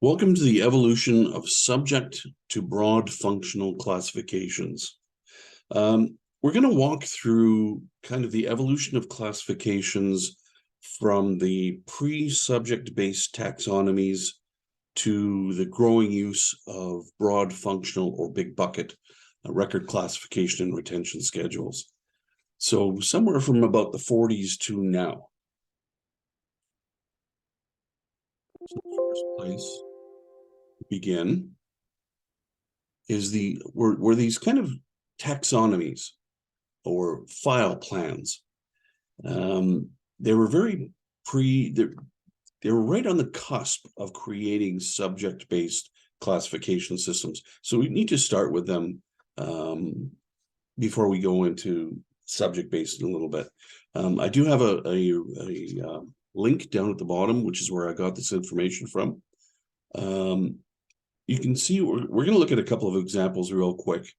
Welcome to the evolution of subject to broad functional classifications. We're going to walk through kind of the evolution of classifications from the pre-subject-based taxonomies to the growing use of broad functional or big bucket record classification and retention schedules. So somewhere from about the 40s to now. So the first place to begin is were these kind of taxonomies or file plans. They were very they were right on the cusp of creating subject-based classification systems. So we need to start with them before we go into subject-based in a little bit. I do have a link down at the bottom, which is where I got this information from. You can see we're going to look at a couple of examples real quick.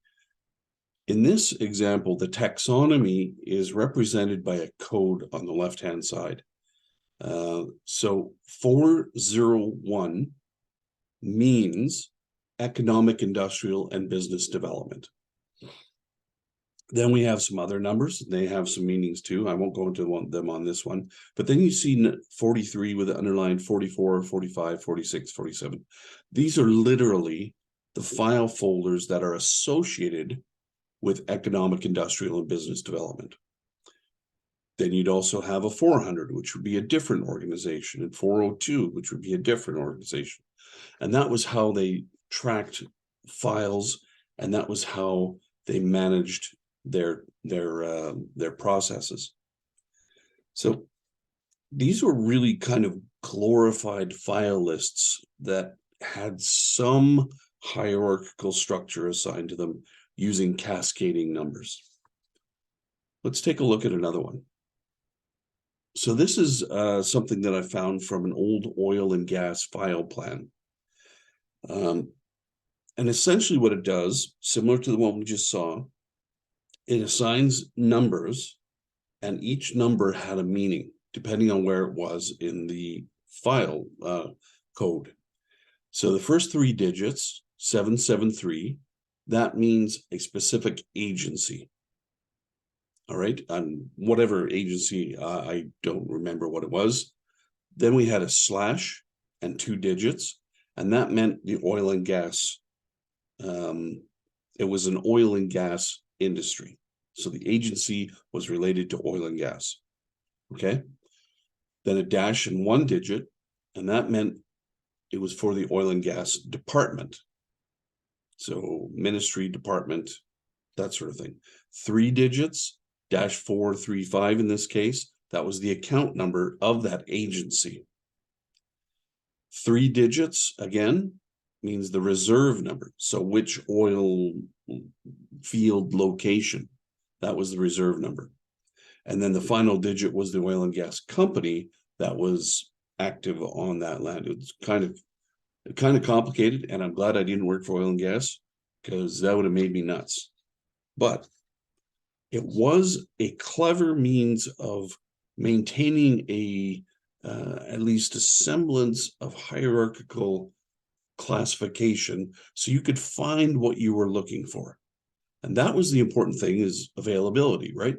In this example, the taxonomy is represented by a code on the left-hand side. So 401 means economic, industrial, and business development. Then we have some other numbers. They have some meanings too. I won't go into them on this one. But then you see 43 with the underlined 44, 45, 46, 47. These are literally the file folders that are associated with economic, industrial, and business development. Then you'd also have a 400, which would be a different organization, and 402, which would be a different organization. And that was how they tracked files, and that was how they managed their processes. So these were really kind of glorified file lists that had some hierarchical structure assigned to them using cascading numbers. Let's take a look at another one. So this is something that I found from an old oil and gas file plan. And essentially what it does, similar to the one we just saw, it assigns numbers, and each number had a meaning depending on where it was in the file code. So the first three digits, 773, that means a specific agency. All right, on whatever agency, I don't remember what it was. Then we had a slash and 2 digits, and that meant the oil and gas. It was an oil and gas industry. So the agency was related to oil and gas. Okay. Then a dash and 1 digit, and that meant it was for the oil and gas department. So ministry, department, that sort of thing. 3 digits, dash 435 in this case, that was the account number of that agency. 3 digits, again, means the reserve number. So which oil field location, that was the reserve number. And then the final digit was the oil and gas company that was active on that land. It was kind of complicated, and I'm glad I didn't work for oil and gas, because that would have made me nuts. But it was a clever means of maintaining at least a semblance of hierarchical classification, so you could find what you were looking for. And that was the important thing, is availability, right?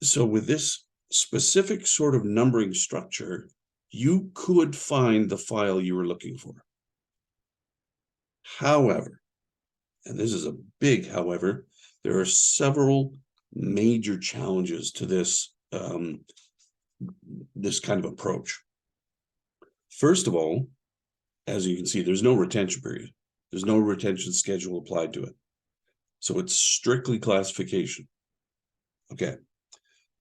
So with this specific sort of numbering structure, you could find the file you were looking for. However, and this is a big however, there are several major challenges to this, this kind of approach. First of all, as you can see, there's no retention period. There's no retention schedule applied to it. So it's strictly classification. Okay.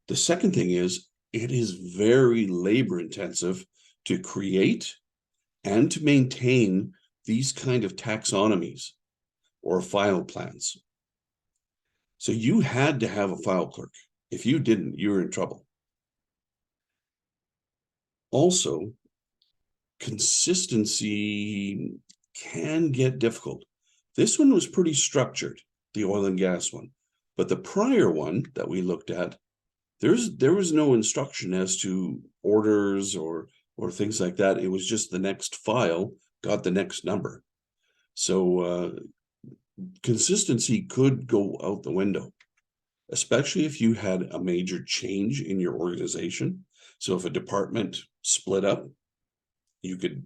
The second thing is, it is very labor intensive to create and to maintain these kind of taxonomies or file plans. So you had to have a file clerk. If you didn't, you were in trouble. Also, consistency can get difficult. This one was pretty structured, the oil and gas one, but the prior one that we looked at, there was no instruction as to orders or things like that. It was just the next file got the next number. So consistency could go out the window, especially if you had a major change in your organization. So if a department split up, you could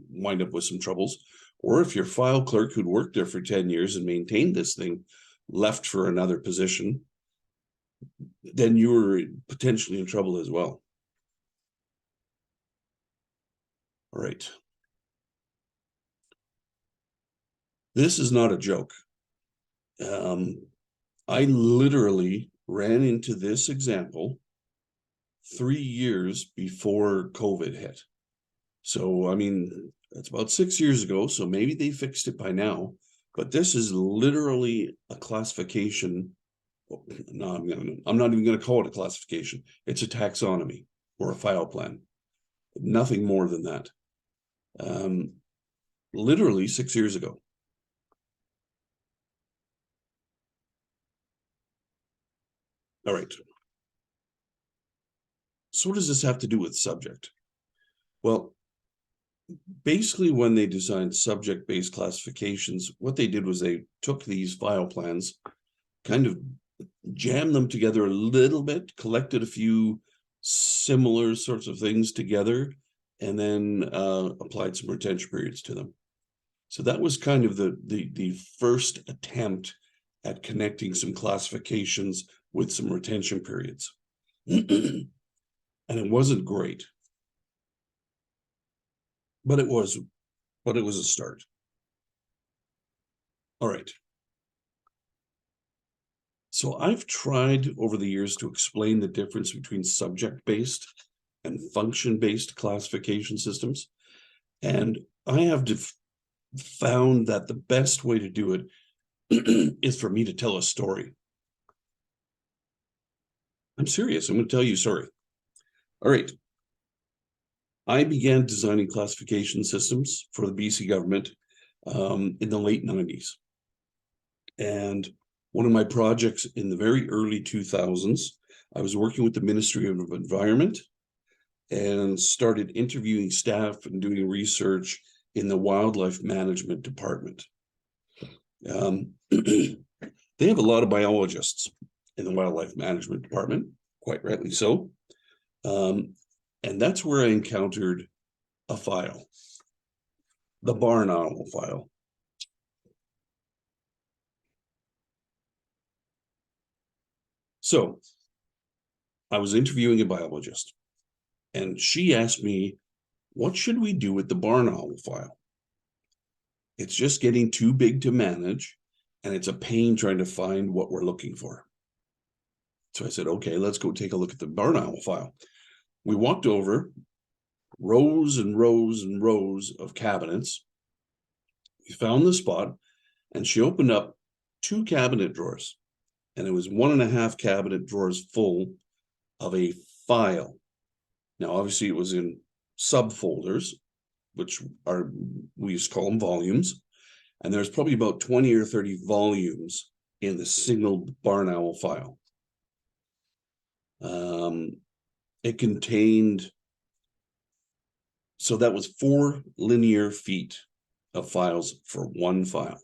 wind up with some troubles. Or if your file clerk who'd worked there for 10 years and maintained this thing left for another position, then you were potentially in trouble as well. All right. This is not a joke. I literally ran into this example 3 years before COVID hit. So, I mean, it's about 6 years ago, so maybe they fixed it by now, but this is literally a classification. No, I'm not even going to call it a classification. It's a taxonomy or a file plan. Nothing more than that. Literally 6 years ago. All right. So what does this have to do with subject? Well, basically when they designed subject-based classifications, what they did was they took these file plans, kind of jammed them together a little bit, collected a few similar sorts of things together, and then applied some retention periods to them. So that was kind of the first attempt at connecting some classifications with some retention periods. And it wasn't great, but it was a start. All right. So I've tried over the years to explain the difference between subject-based and function-based classification systems. And I have found that the best way to do it is for me to tell a story. I'm serious. I'm going to tell you a story. All right. I began designing classification systems for the BC government in the late 90s. And one of my projects in the very early 2000s, I was working with the Ministry of Environment and started interviewing staff and doing research in the wildlife management department. They have a lot of biologists in the wildlife management department, quite rightly so. And that's where I encountered a file, the barn owl file. So I was interviewing a biologist, and she asked me, what should we do with the barn owl file? It's just getting too big to manage, and it's a pain trying to find what we're looking for. So I said, okay, let's go take a look at the barn owl file. We walked over, rows and rows and rows of cabinets. We found the spot, and she opened up 2 cabinet drawers, and it was 1.5 cabinet drawers full of a file. Now, obviously, it was in subfolders, which are, we used to call them volumes, and there's probably about 20 or 30 volumes in the single barn owl file. It contained, so that was 4 linear feet of files for one file.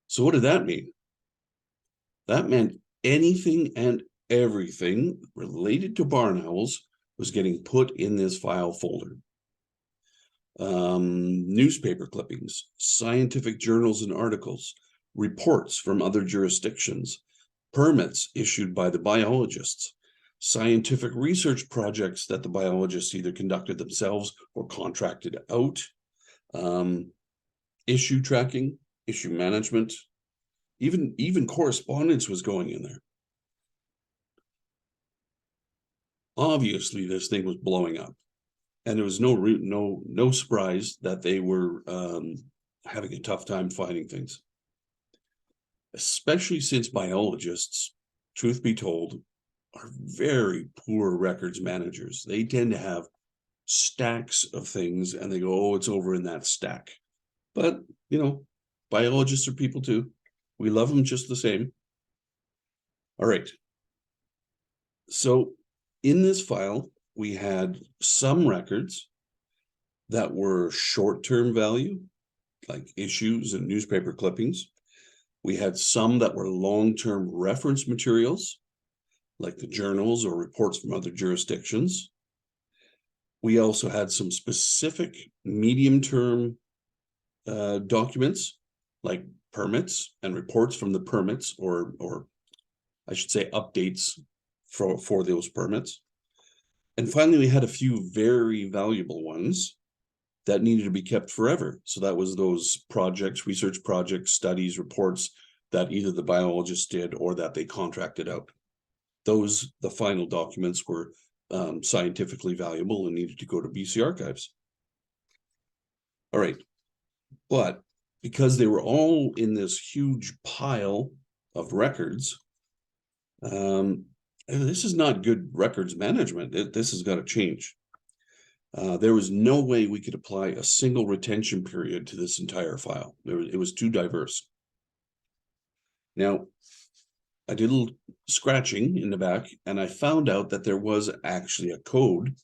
So what did that mean? That meant anything and everything related to barn owls was getting put in this file folder. Newspaper clippings, scientific journals and articles, reports from other jurisdictions, permits issued by the biologists, scientific research projects that the biologists either conducted themselves or contracted out, issue tracking, issue management, even correspondence was going in there. Obviously, this thing was blowing up, and there was no surprise that they were having a tough time finding things, especially since biologists, truth be told, are very poor records managers. They tend to have stacks of things, and they go, oh, it's over in that stack. But, you know, biologists are people too. We love them just the same. All right. So in this file we had some records that were short-term value, like issues and newspaper clippings. We had some that were long-term reference materials, like the journals or reports from other jurisdictions. We also had some specific medium-term documents, like permits and reports from the permits, or I should say updates for those permits. And finally, we had a few very valuable ones that needed to be kept forever. So that was those projects, research projects, studies, reports that either the biologists did or that they contracted out. Those, the final documents, were scientifically valuable and needed to go to BC Archives. All right, but because they were all in this huge pile of records, this is not good records management. This has got to change. There was no way we could apply a single retention period to this entire file. It was too diverse. Now, I did a little scratching in the back, and I found out that there was actually a code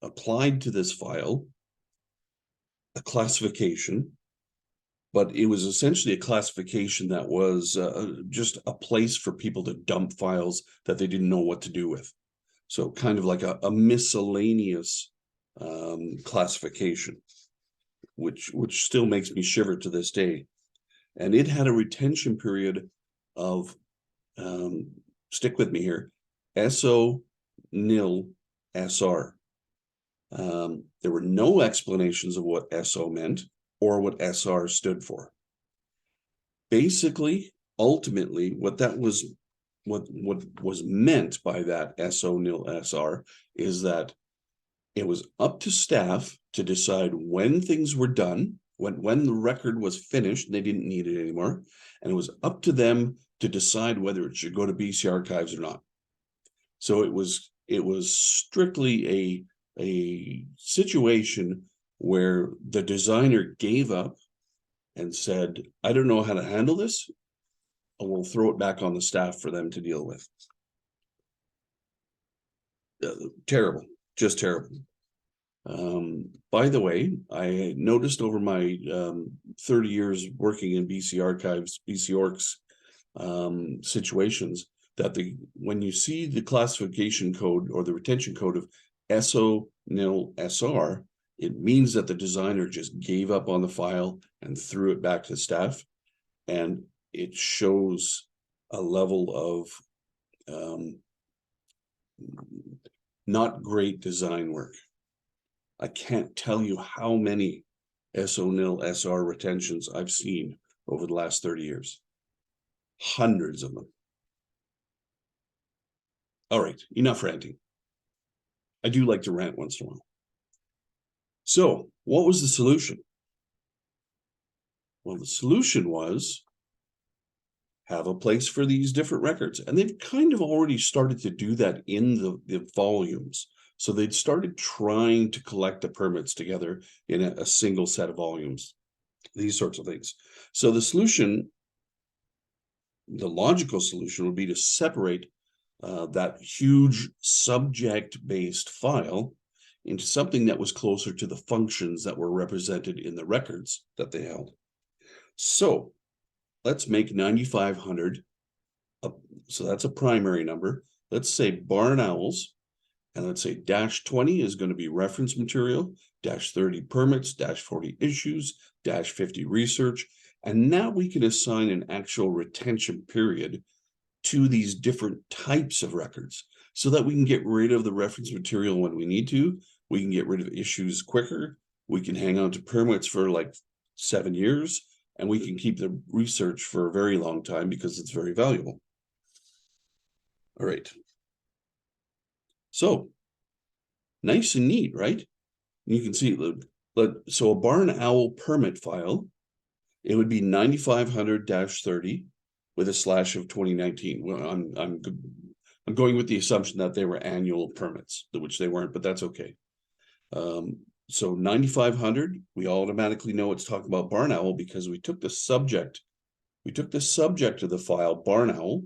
applied to this file, a classification, but it was essentially a classification that was just a place for people to dump files that they didn't know what to do with. So kind of like a miscellaneous classification, which still makes me shiver to this day. And it had a retention period of, stick with me here, SO nil SR. There were no explanations of what SO meant or what SR stood for. Basically, ultimately, what was meant by that SO nil SR is that it was up to staff to decide when things were done, when the record was finished, they didn't need it anymore, and it was up to them to decide whether it should go to BC Archives or not. So it was strictly a situation where the designer gave up and said, I don't know how to handle this, and we'll throw it back on the staff for them to deal with. Terrible, just terrible. By the way, I noticed over my 30 years working in BC Archives, BC Orcs situations, that when you see the classification code or the retention code of SO nil SR, it means that the designer just gave up on the file and threw it back to staff, and it shows a level of not great design work. I can't tell you how many SO nil SR retentions I've seen over the last 30 years. Hundreds of them. All right, enough ranting. I do like to rant once in a while. So, what was the solution? Well, the solution was have a place for these different records. And they've kind of already started to do that in the volumes. So they'd started trying to collect the permits together in a single set of volumes, these sorts of things. So the solution, the logical solution, would be to separate that huge subject-based file into something that was closer to the functions that were represented in the records that they held. So let's make 9,500, so that's a primary number. Let's say barn owls, and let's say -20 is going to be reference material, -30 permits, -40 issues, -50 research. And now we can assign an actual retention period to these different types of records so that we can get rid of the reference material when we need to. We can get rid of issues quicker. We can hang on to permits for like 7 years, and we can keep the research for a very long time because it's very valuable. All right. So nice and neat, right? You can see, so a barn owl permit file, it would be 9,500-30 with a slash of 2019. Well, I'm going with the assumption that they were annual permits, which they weren't, but that's okay. So 9,500, we automatically know it's talking about barn owl because we took the subject of the file barn owl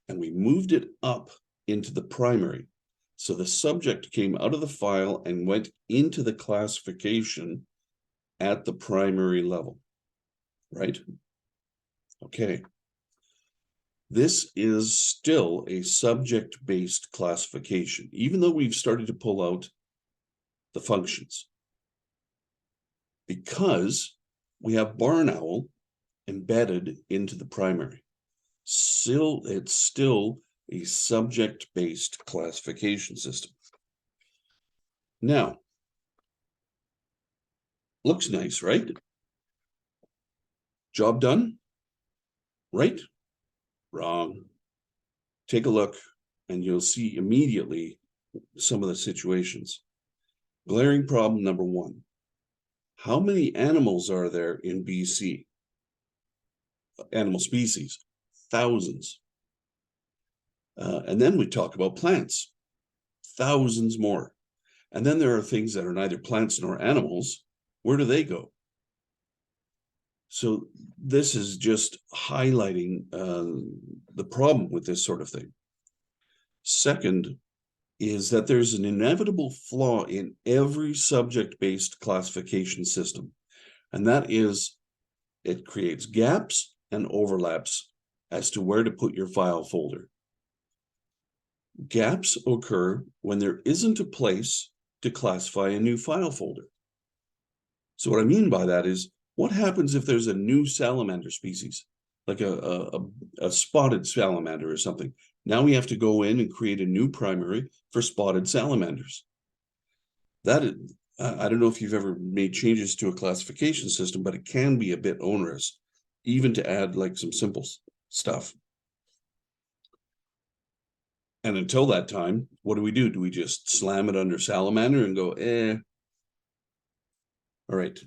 and we moved it up into the primary. So the subject came out of the file and went into the classification at the primary level, right? Okay. This is still a subject-based classification, even though we've started to pull out the functions, because we have barn owl embedded into the primary. It's still a subject-based classification system. Now, looks nice, right? Job done? Right? Wrong. Take a look and you'll see immediately some of the situations. Glaring problem number one. How many animals are there in BC? Animal species, thousands. And then we talk about plants, thousands more. And then there are things that are neither plants nor animals. Where do they go? So this is just highlighting the problem with this sort of thing. Second is that there's an inevitable flaw in every subject-based classification system, and that is it creates gaps and overlaps as to where to put your file folder. Gaps occur when there isn't a place to classify a new file folder. So what I mean by that is, what happens if there's a new salamander species, like a spotted salamander or something? Now we have to go in and create a new primary for spotted salamanders. That is, I don't know if you've ever made changes to a classification system, but it can be a bit onerous, even to add like some simple stuff. And until that time, what do? Do we just slam it under salamander and go, eh? All right.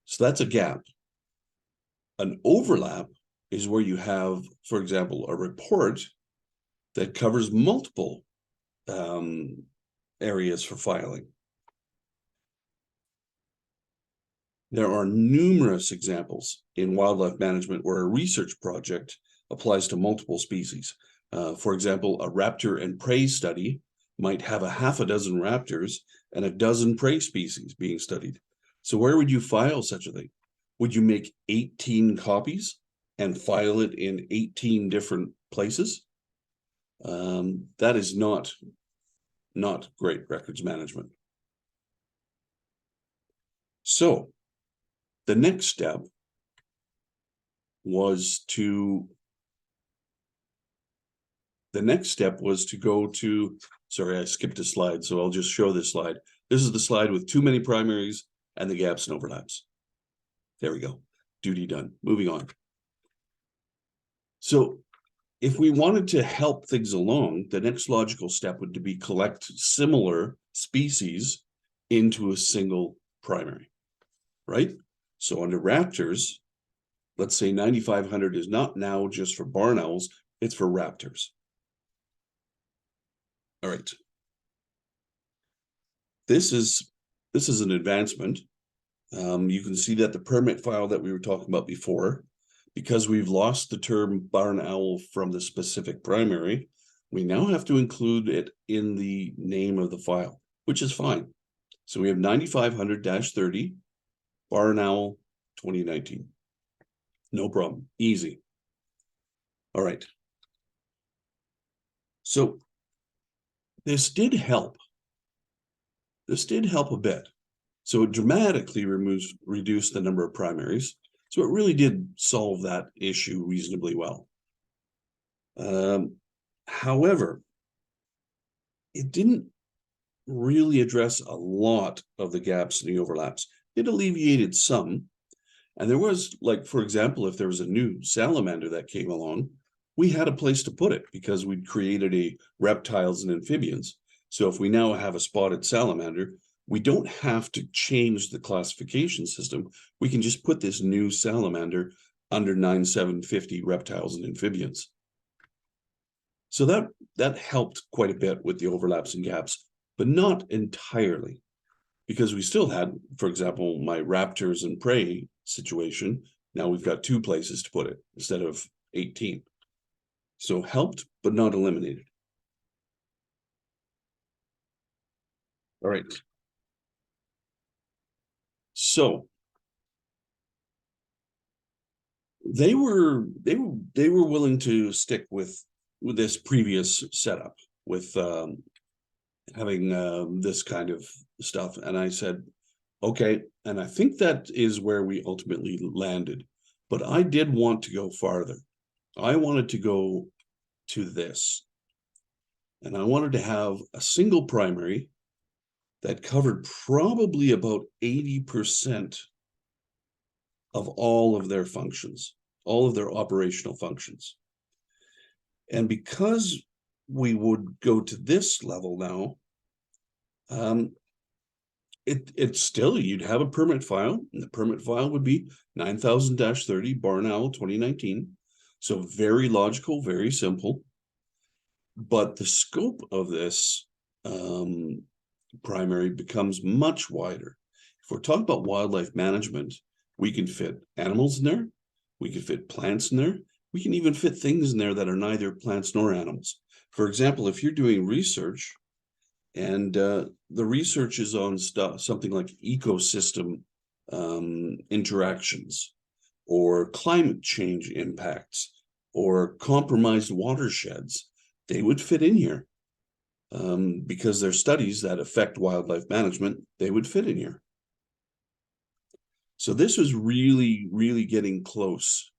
So that's a gap. An overlap is where you have, for example, a report that covers multiple areas for filing. There are numerous examples in wildlife management where a research project applies to multiple species. For example, a raptor and prey study might have a half a dozen raptors and a dozen prey species being studied. So where would you file such a thing? Would you make 18 copies and file it in 18 different places? That is not great records management. So the next step was to go to, sorry, I skipped a slide, so I'll just show this slide. This is the slide with too many primaries and the gaps and overlaps. There we go. Duty done. Moving on. So if we wanted to help things along, the next logical step would be collect similar species into a single primary, right? So under raptors, let's say 9500 is not now just for barn owls, it's for raptors. All right. This is an advancement. You can see that the permit file that we were talking about before, because we've lost the term barn owl from the specific primary, we now have to include it in the name of the file, which is fine. So we have 9500-30 barn owl 2019. No problem. Easy. All right. So this did help. This did help a bit. So it dramatically reduced the number of primaries. So it really did solve that issue reasonably well. However, it didn't really address a lot of the gaps and the overlaps. It alleviated some. And there was, like, for example, if there was a new salamander that came along, we had a place to put it because we'd created a reptiles and amphibians. So if we now have a spotted salamander, we don't have to change the classification system. We can just put this new salamander under 9750 reptiles and amphibians. So that helped quite a bit with the overlaps and gaps, but not entirely, because we still had, for example, my raptors and prey situation. Now we've got 2 places to put it instead of 18. So helped, but not eliminated. All right. So they were willing to stick with this previous setup with having this kind of stuff, and I said, okay, and I think that is where we ultimately landed. But I did want to go farther. I wanted to go to this, and I wanted to have a single primary that covered probably about 80% of all of their functions, all of their operational functions. And because we would go to this level now, it's still, you'd have a permit file, and the permit file would be 9000-30 Barn Owl 2019. So very logical, very simple. But the scope of this primary becomes much wider. If we're talking about wildlife management, we can fit animals in there, we can fit plants in there, we can even fit things in there that are neither plants nor animals. For example, if you're doing research and the research is on something like ecosystem interactions or climate change impacts or compromised watersheds, they would fit in here. Because they're studies that affect wildlife management, they would fit in here. So this was really, really getting close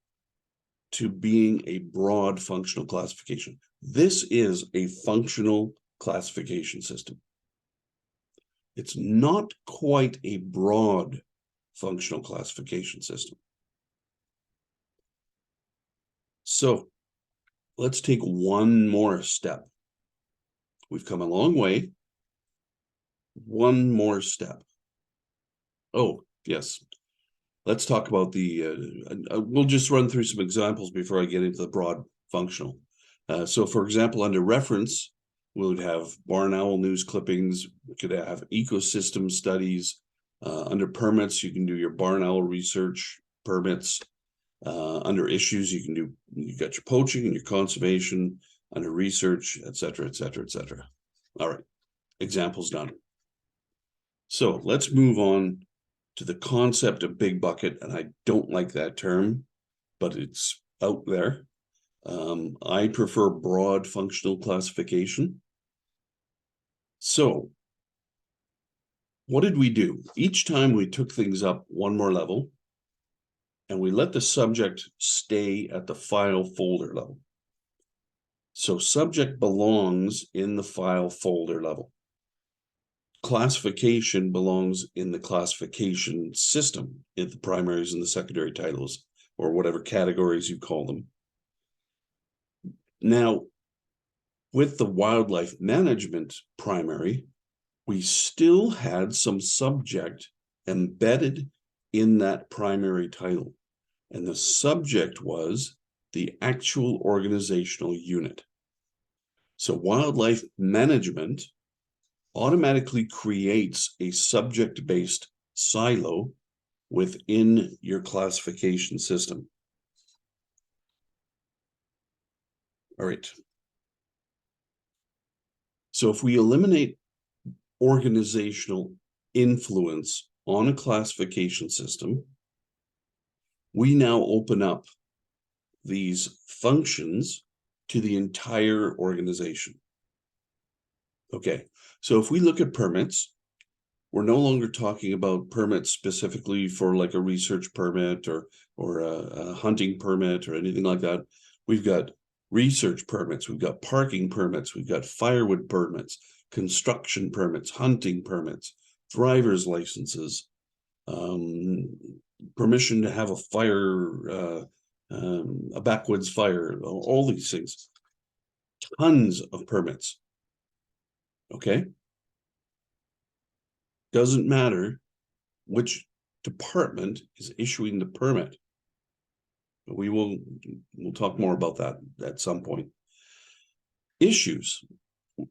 to being a broad functional classification. This is a functional classification system. It's not quite a broad functional classification system. So let's take one more step. We've come a long way. One more step. Oh, yes. Let's talk about we'll just run through some examples before I get into the broad functional. So for example, under reference, we would have barn owl news clippings. We could have ecosystem studies. Under permits, you can do your barn owl research permits. Under issues, you got your poaching and your conservation. Under research, et cetera, et cetera, et cetera. All right, examples done. So let's move on to the concept of big bucket, and I don't like that term, but it's out there. I prefer broad functional classification. So what did we do? Each time we took things up one more level, and we let the subject stay at the file folder level. So subject belongs in the file folder level. Classification belongs in the classification system, in the primaries and the secondary titles, or whatever categories you call them. Now, with the wildlife management primary, we still had some subject embedded in that primary title. And the subject was the actual organizational unit. So wildlife management automatically creates a subject-based silo within your classification system. All right. So if we eliminate organizational influence on a classification system, we now open up these functions to the entire organization. Okay, so if we look at permits, we're no longer talking about permits specifically for like a research permit or a hunting permit or anything like that. We've got research permits, we've got parking permits, we've got firewood permits, construction permits, hunting permits, driver's licenses, permission to have a fire, a backwoods fire, all these things. Tons of permits. Okay? Doesn't matter which department is issuing the permit. We'll talk more about that at some point. Issues.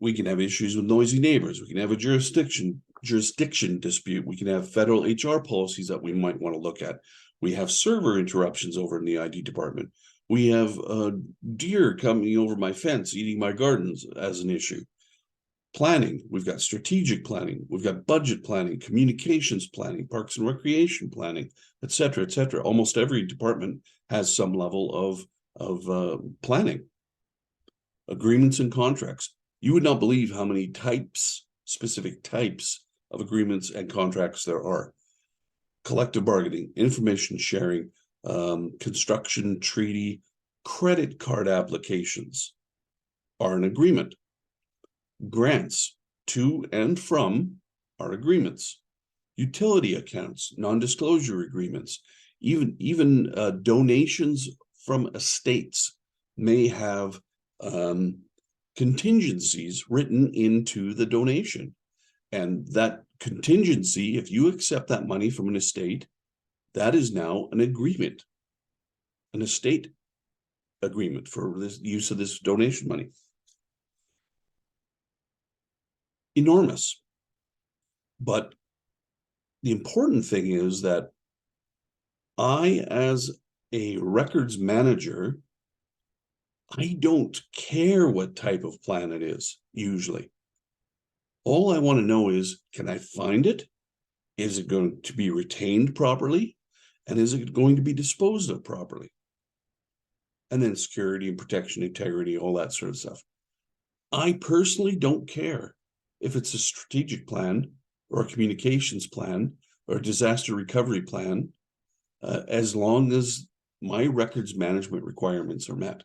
We can have issues with noisy neighbors. We can have a jurisdiction dispute. We can have federal HR policies that we might want to look at. We have server interruptions over in the ID department. We have deer coming over my fence, eating my gardens as an issue. Planning, we've got strategic planning, we've got budget planning, communications planning, parks and recreation planning, et cetera, et cetera. Almost every department has some level of planning. Agreements and contracts. You would not believe how many types, specific types of agreements and contracts there are. Collective bargaining, information sharing, construction treaty, credit card applications are an agreement. Grants to and from are agreements. Utility accounts, non-disclosure agreements, even donations from estates may have contingencies written into the donation. And that contingency, if you accept that money from an estate, that is now an agreement, an estate agreement for this use of this donation money. Enormous. But the important thing is that I, as a records manager, I don't care what type of plan it is, usually. All I want to know is, can I find it? Is it going to be retained properly? And is it going to be disposed of properly? And then security and protection, integrity, all that sort of stuff. I personally don't care if it's a strategic plan or a communications plan or a disaster recovery plan, as long as my records management requirements are met.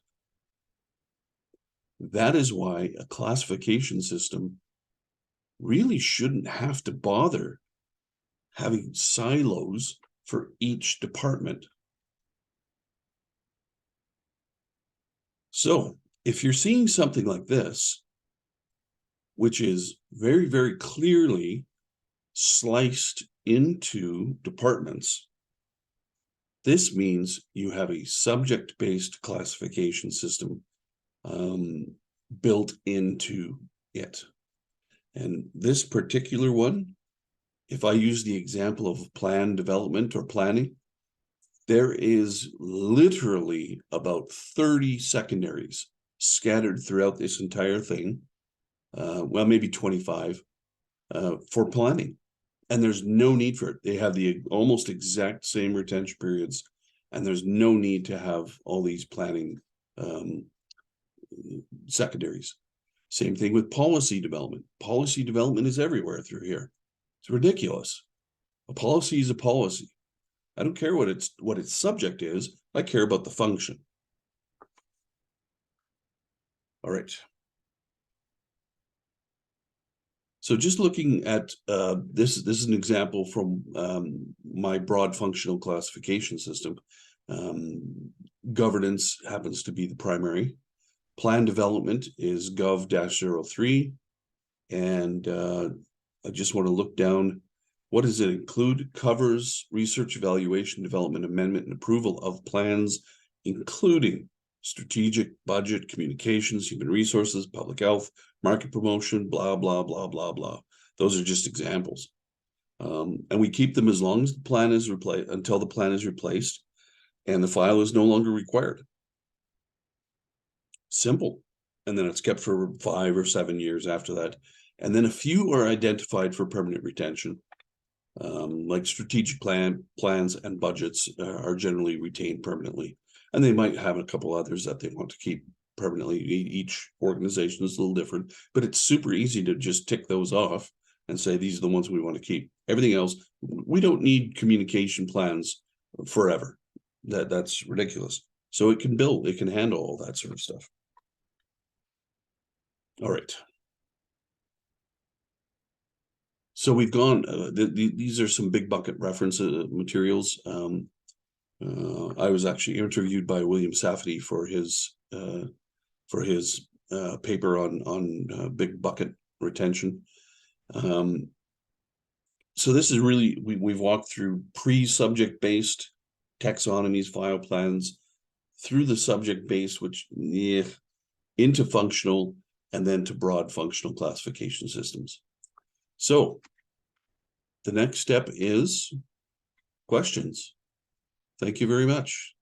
That is why a classification system really shouldn't have to bother having silos for each department. So if you're seeing something like this, which is very, very clearly sliced into departments, this means you have a subject-based classification system built into it. And this particular one, if I use the example of plan development or planning, there is literally about 30 secondaries scattered throughout this entire thing. Well, maybe 25 for planning. And there's no need for it. They have the almost exact same retention periods, and there's no need to have all these planning secondaries. Same thing with policy development. Policy development is everywhere through here. It's ridiculous. A policy is a policy. I don't care what its subject is. I care about the function. All right. So just looking at this is an example from my broad functional classification system. Governance happens to be the primary. Plan development is Gov-03. And I just want to look down. What does it include? Covers research, evaluation, development, amendment, and approval of plans, including strategic, budget, communications, human resources, public health, market promotion, blah, blah, blah, blah, blah. Those are just examples. And we keep them as long as the plan is replaced, until the plan is replaced and the file is no longer required. Simple. And then it's kept for 5 or 7 years after that. And then a few are identified for permanent retention. Like strategic plans and budgets are generally retained permanently. And they might have a couple others that they want to keep permanently. Each organization is a little different, but it's super easy to just tick those off and say, these are the ones we want to keep. Everything else, we don't need communication plans forever. That's ridiculous. So it can build, it can handle all that sort of stuff. All right. So we've gone, these are some big bucket reference materials. I was actually interviewed by William Safety for his paper on big bucket retention. So this is really, we've walked through pre-subject-based taxonomies, file plans, through the subject-based, which into functional, and then to broad functional classification systems. So the next step is questions. Thank you very much.